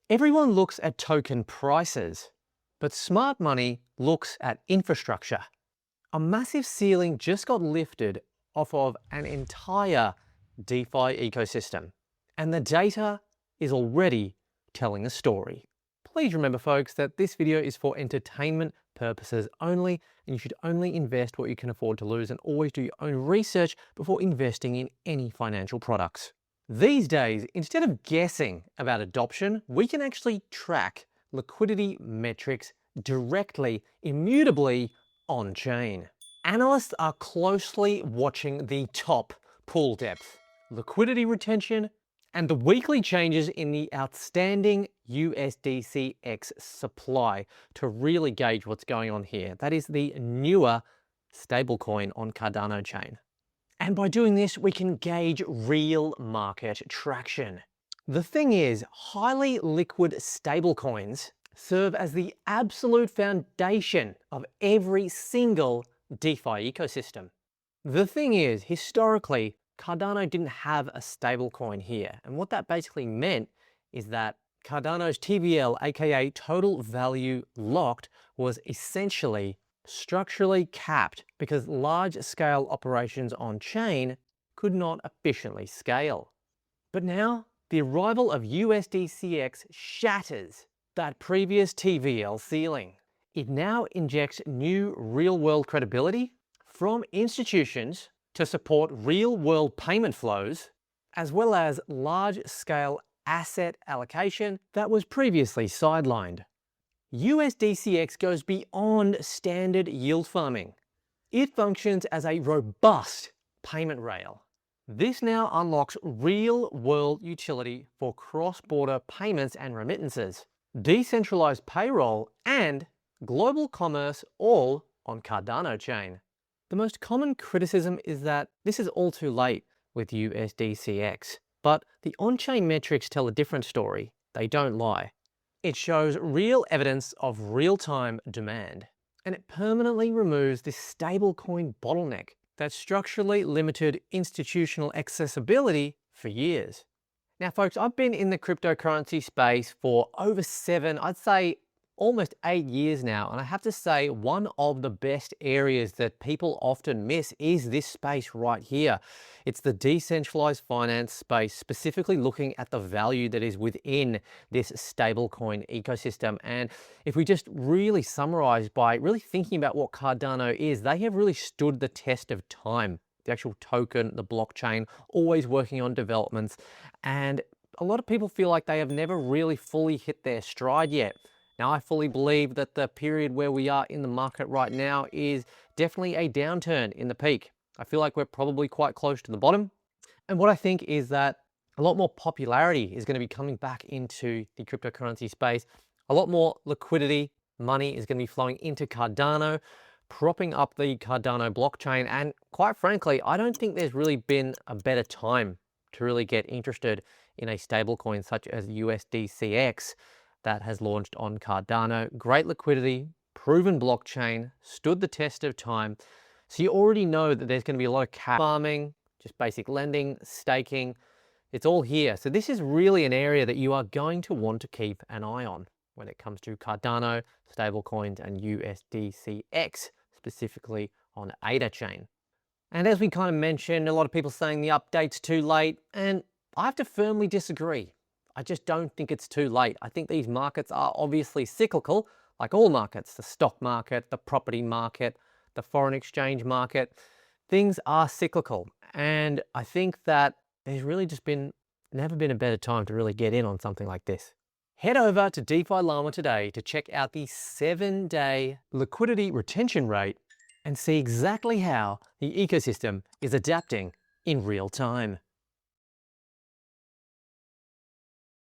Everyone looks at token prices, but smart money looks at infrastructure. A massive ceiling just got lifted off of an entire DeFi ecosystem, and the data is already telling a story. Please remember, folks, that this video is for entertainment purposes only, and you should only invest what you can afford to lose, and always do your own research before investing in any financial products. These days, instead of guessing about adoption, we can actually track liquidity metrics directly, immutably on-chain. Analysts are closely watching the top pool depth, liquidity retention, and the weekly changes in the outstanding USDCX supply to really gauge what's going on here. That is the newer stablecoin on Cardano chain. And by doing this, we can gauge real market traction. The thing is, highly liquid stablecoins serve as the absolute foundation of every single DeFi ecosystem. The thing is, historically, Cardano didn't have a stablecoin here. And what that basically meant is that Cardano's TVL, aka total value locked, was essentially structurally capped because large-scale operations on-chain could not efficiently scale. But now, the arrival of USDCX shatters that previous TVL ceiling. It now injects new real-world credibility from institutions to support real-world payment flows, as well as large-scale asset allocation that was previously sidelined. USDCX goes beyond standard yield farming. It functions as a robust payment rail. This now unlocks real-world utility for cross-border payments and remittances, decentralized payroll, and global commerce, all on Cardano chain. The most common criticism is that this is all too late with USDCX, but the on-chain metrics tell a different story. They don't lie. It shows real evidence of real-time demand, and it permanently removes this stablecoin bottleneck that structurally limited institutional accessibility for years. Now, folks, I've been in the cryptocurrency space for over 7, I'd say almost 8 years now, and I have to say one of the best areas that people often miss is this space right here. It's the decentralized finance space, specifically looking at the value that is within this stablecoin ecosystem. And if we just really summarize by really thinking about what Cardano is, they have really stood the test of time. The actual token, the blockchain, always working on developments, and a lot of people feel like they have never really fully hit their stride yet. Now, I fully believe that the period where we are in the market right now is definitely a downturn in the peak. I feel like we're probably quite close to the bottom. And what I think is that a lot more popularity is going to be coming back into the cryptocurrency space. A lot more liquidity, money is going to be flowing into Cardano, propping up the Cardano blockchain. And quite frankly, I don't think there's really been a better time to really get interested in a stablecoin such as USDCX that has launched on Cardano. Great liquidity, proven blockchain, stood the test of time. So you already know that there's going to be a lot of cap farming, just basic lending, staking. It's all here. So this is really an area that you are going to want to keep an eye on when it comes to Cardano, stablecoins, and USDCX, specifically on ADA chain. And as we kind of mentioned, a lot of people saying the update's too late, and I have to firmly disagree. I just don't think it's too late. I think these markets are obviously cyclical, like all markets, the stock market, the property market, the foreign exchange market. Things are cyclical. And I think that there's really just never been a better time to really get in on something like this. Head over to DefilLama today to check out the 7-day liquidity retention rate and see exactly how the ecosystem is adapting in real time.